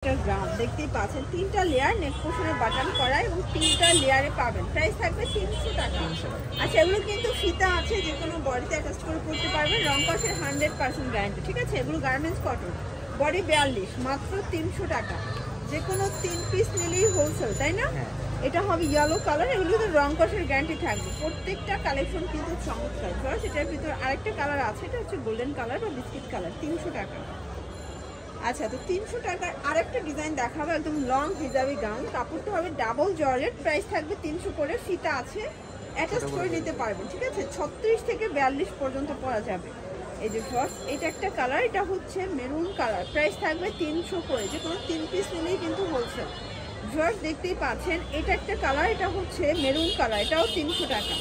Ground দেখতেই পাচ্ছেন, 3টা লেয়ার নেক পোর্শনে বাটন করা এবং 3টা লেয়ারে পাবেন। প্রাইস থাকবে 300 টাকা। আচ্ছা, এগুলো কিন্তু ফিতা আছে, যে কোনো বডিতে অ্যাটাচ করে পড়তে পারবেন। রং কষের 100% গ্যারান্টি, ঠিক আছে? এগুলো গার্মেন্টস কটন, বডি 42, মাত্র 300 টাকা। যে কোনো 3 পিস নিলেই হোলসেল, তাই না? এটা হবে ইয়েলো কালার, এগুলো কিন্তু রং কষের গ্যারান্টি থাকবে। প্রত্যেকটা কালেকশন কিন্তু চমৎকার। ফার্স্ট এটার ভিতরে আরেকটা কালার আছে, এটা হচ্ছে গোল্ডেন কালার বা বিস্কিট কালার, 300 টাকা। আচ্ছা, তো 300 টাকার আরেকটা ডিজাইন দেখাবো, একদম লং হিজাবি গাউন। কাপড়টা হবে ডাবল জর্জেট, প্রাইস থাকবে 300 করে। ফিতা আছে, অ্যাটাচ করে নিতে পারবেন, ঠিক আছে? 36 থেকে 42 পর্যন্ত পরা যাবে। এই যে ফার্স্ট, এটা একটা কালার, এটা হচ্ছে মেরুন কালার, প্রাইস থাকবে 300 করে। যে কোনো 3 পিস নিলেই কিন্তু হোলসেল। ফার্স্ট দেখতেই পাচ্ছেন, এটা একটা কালার, এটা হচ্ছে মেরুন কালার, এটাও 300 টাকা।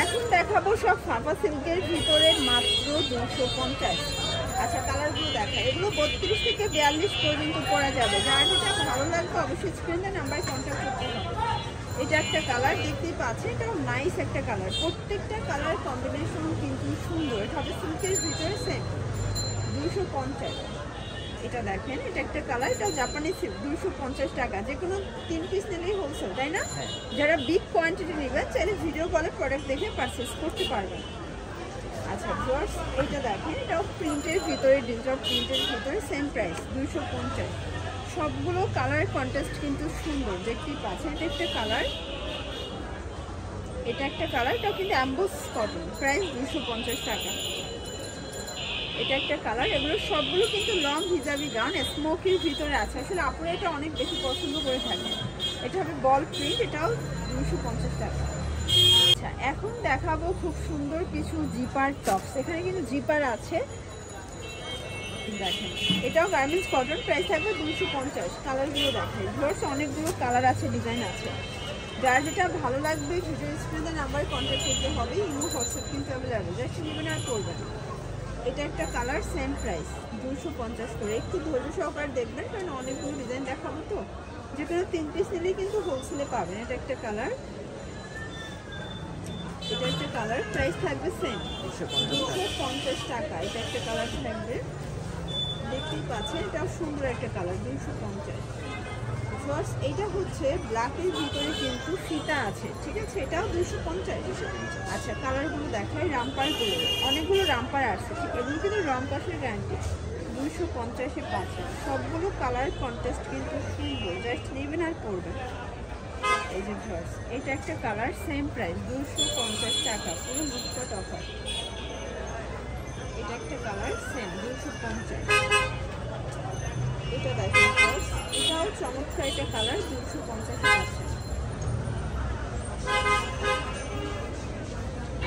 এখন দেখাবো সব ফাফা সিল্কের ভিতরে, মাত্র 250। আচ্ছা, কালারগুলো দেখা, এগুলো 32 থেকে 42 পর্যন্ত পরা যাবে। যার যেটা ভালো লাগবে অবশ্যই স্ক্রিনে নাম্বারে কন্ট্যাক্ট করতে হবে। এটা একটা কালার দেখতেই পাচ্ছেন, এটাও নাইস একটা কালার। প্রত্যেকটা কালার কম্বিনেশন কিন্তু সুন্দর। এটা হবে সিল্কের ভিতরে, সেম 250। এটা দেখেন, এটা একটা কালার, এটা জাপানি সিল্ক, 250 টাকা। যে কোনো 3 পিস নিলেই হোলসেল, তাই না? যারা বিগ কোয়ান্টিটি নেবেন চাইলে ভিডিও কলে প্রোডাক্ট দেখে পারচেস করতে পারবেন। আচ্ছা ভিউয়ার্স, এটা দেখেন, এটাও প্রিন্টের ভিতরে, ডিজিটাল প্রিন্টের ভিতরে, সেম প্রাইস 250। সবগুলো কালার কন্ট্রাস্ট কিন্তু সুন্দর, দেখতেই পাচ্ছেন। এটা একটা কালার, এটা একটা কালার, এটাও কিন্তু অ্যাম্বোস কটন, প্রাইস 250 টাকা। এটা একটা কালার, এগুলো সবগুলো কিন্তু লং হিজাবি গাউন, স্মোকির ভিতরে আছে। আসলে আপনারা এটা অনেক বেশি পছন্দ করে থাকেন। এটা হবে বল প্রিন্ট, এটাও 250 টাকা। আচ্ছা, এখন দেখাবো খুব সুন্দর কিছু জিপার টপস। এখানে কিন্তু জিপার আছে, দেখেন। এটাও গার্মেন্টস কটন, প্রাইস থাকবে 250। কালারগুলো দেখেন ভিউয়ার্স, অনেকগুলো কালার আছে, ডিজাইন আছে। যার যেটা ভালো লাগবে ভিডিও স্ক্রিনে নাম্বারে কন্ট্যাক্ট করতে হবে। ইমো হোয়াটসঅ্যাপ কিন্তু অ্যাভেলেবেল, জাস্ট নেবেন আর করবেন। এটা একটা কালার, সেম প্রাইস 250 করে। একটু ধৈর্য সহকারে দেখবেন, কারণ অনেকগুলো ডিজাইন দেখাবো তো। যে কোনো 3 পিস নিলেই কিন্তু হোলসেলে পাবেন। এটা একটা কালার, এটা একটা কালার, প্রাইস থাকবে সেম 250 টাকা। এটা একটা কালার থাকবে, দেখতেই পাচ্ছেন, এটাও সুন্দর একটা কালার, 250। ফার্স্ট এটা হচ্ছে ব্ল্যাকের ভিতরে কিন্তু ফিতা আছে, ঠিক আছে? এটাও 250। আচ্ছা, কালারগুলো দেখাই, রামপারগুলো অনেকগুলো রামপার আছে, এগুলো কিন্তু রং কষের গ্যারান্টি। 250-এ পাচ্ছেন। সবগুলো কালার কন্ট্রাস্ট কিন্তু সুন্দর, জাস্ট নেবেন আর পরবেন। এই যে ফার্স্ট, এটা একটা কালার, সেম প্রাইস 250 টাকা, পুরো লুটপাট অফার। এটা একটা কালার, সেম 250। এটা দেখেন ফার্স্ট, এটাও চমৎকার একটা কালার, 250 আছে।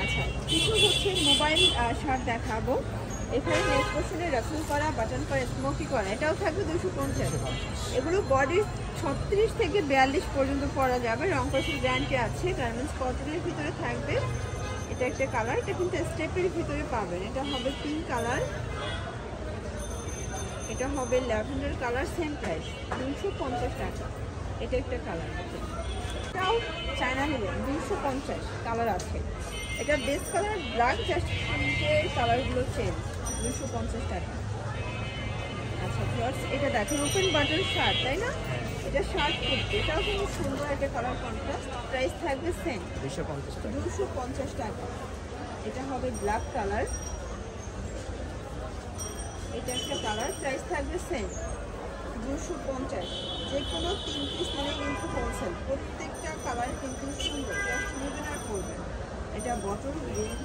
আচ্ছা, কিছু হচ্ছে মোবাইল শার্ট দেখাবো। এখানে নেক পোর্শনে রাফল করা, বাটন করা, স্মোকি করা, এটাও থাকবে 250। এগুলো বডির 36 থেকে 42 পর্যন্ত পরা যাবে। রং কষের গ্যারান্টি আছে, গার্মেন্টস কটনের ভিতরে থাকবে। এটা একটা কালার, এটা কিন্তু স্টেপের ভিতরে পাবেন। এটা হবে পিঙ্ক কালার, এটা হবে ল্যাভেন্ডার কালার, সেম প্রাইস 250 টাকা। এটা একটা কালার, এটাও চায়না লিলেন, 250 কালার আছে। এটা বেস কালার ব্ল্যাক, জাস্ট প্রিন্টের কালারগুলো চেঞ্জ, 250 টাকা। আচ্ছা ভিউয়ার্স, এটা দেখেন ওপেন বাটন শার্ট, তাই না? এটা শার্ট কুর্তি, এটাও কিন্তু সুন্দর একটা কালার কন্ট্রাস্ট, প্রাইস থাকবে সেম 250 টাকা। এটা হবে ব্ল্যাক কালার, এটা একটা কালার, প্রাইস থাকবে সেম 250। যে কোনো 3 পিস নিলে কিন্তু হোলসেল। প্রত্যেকটা কালার কিন্তু সুন্দর, জাস্ট নেবেন আর পরবেন। এটা বটল গ্রিন,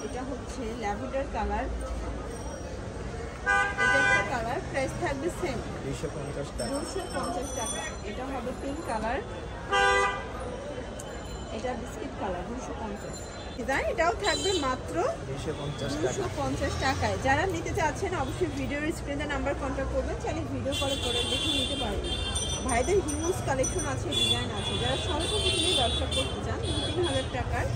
এটা হচ্ছে ল্যাভেন্ডার কালার, এটা একটা কালার, প্রাইস থাকবে সেম 250 টাকা। এটা হবে পিঙ্ক কালার, এটা বিস্কিট কালার, 250 ডিজাইন। এটাও থাকবে মাত্র 250 টাকায়। যারা নিতে চাচ্ছেন অবশ্যই ভিডিওর স্ক্রিনে নাম্বার কন্ট্যাক্ট করবেন, চাইলে ভিডিও কলে প্রোডাক্ট দেখে নিতে পারবেন। ভাইদের হিউজ কালেকশন আছে, ডিজাইন আছে। যারা স্বল্প পুঁজি ব্যবসা করতে চান, 2-3 হাজার টাকার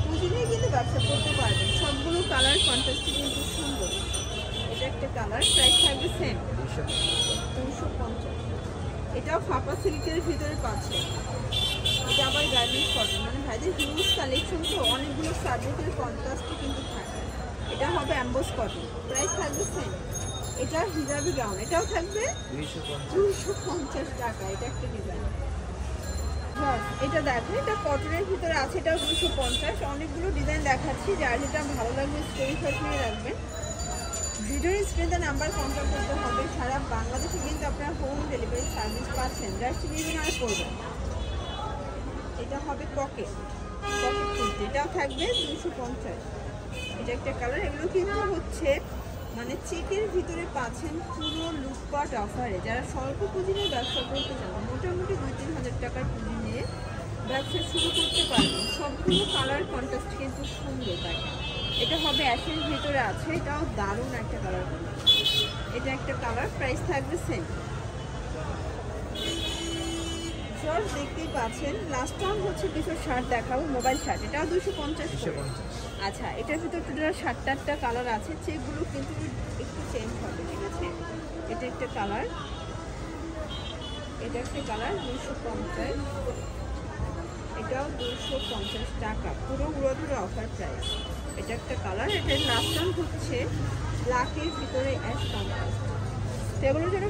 পুঁজি নিয়ে কিন্তু ব্যবসা করতে পারবেন। সবগুলো কালার কন্ট্রাস্টে কিন্তু সুন্দর। এটা একটা কালার, প্রাইস থাকবে সেম 250। এটাও ফাপা সিল্কের ভিতরে পাচ্ছে। এটা আবার গার্মেন্টস কটন, মানে ভাইদের হিউজ কালেকশন, তো অনেকগুলো ফ্যাব্রিকের কন্ট্রাস্টে কিন্তু থাকে। এটা হবে অ্যাম্বোস কটন, প্রাইস থাকবে সেম। এটা হিজাবি গাউন, এটাও থাকবে 250 টাকা। এটা একটা ডিজাইন, এটা দেখো, এটা কটনের ভিতরে আছে, এটাও 250। অনেকগুলো ডিজাইন দেখাচ্ছি, যার যেটা ভালো লাগবে স্ক্রিনশট নিয়ে রাখবেন। ভিডিওর স্ক্রিনে নাম্বার কন্ট্যাক্ট করতে হবে। সারা বাংলাদেশে কিন্তু আপনারা হোম ডেলিভারি সার্ভিস পাচ্ছেন, জাস্ট নিবেন আর করবেন। এটা হবে পকেট কুর্তি, এটাও থাকবে 250। এটা একটা কালার। এগুলো কিন্তু হচ্ছে মানে চেকের ভিতরে পাচ্ছেন পুরো লুটপাট অফারে। যারা স্বল্প পুঁজি নিয়ে ব্যবসা করতে চান, মোটামুটি 2-3 হাজার টাকার পুঁজি নিয়ে ব্যবসা শুরু করতে পারবেন। সবগুলো কালার কন্ট্রাস্ট কিন্তু সুন্দর থাকে। এটা হবে অ্যাশের ভিতরে আছে, এটাও দারুণ একটা কালার। এটা একটা কালার, প্রাইস থাকবে সেম। শর্ট দেখতেই পাচ্ছেন। লাস্ট টাইম হচ্ছে 260 দেখাবো, মোবাইল শার্ট, এটাও 250। আচ্ছা, এটার ভিতর টোটাল 7-8টা কালার আছে, চেকগুলো কিন্তু একটু চেঞ্জ হবে, ঠিক আছে। এটা একটা কালার, এটা একটা কালার 250, এটাও 250 টাকা, পুরো উড়োধুরো অফার প্রাইস। এটা একটা কালার। এটার লাস্ট টাইম হচ্ছে ব্ল্যাকের ভিতরে অ্যাশ কন্ট্রাস্ট। এগুলো যেন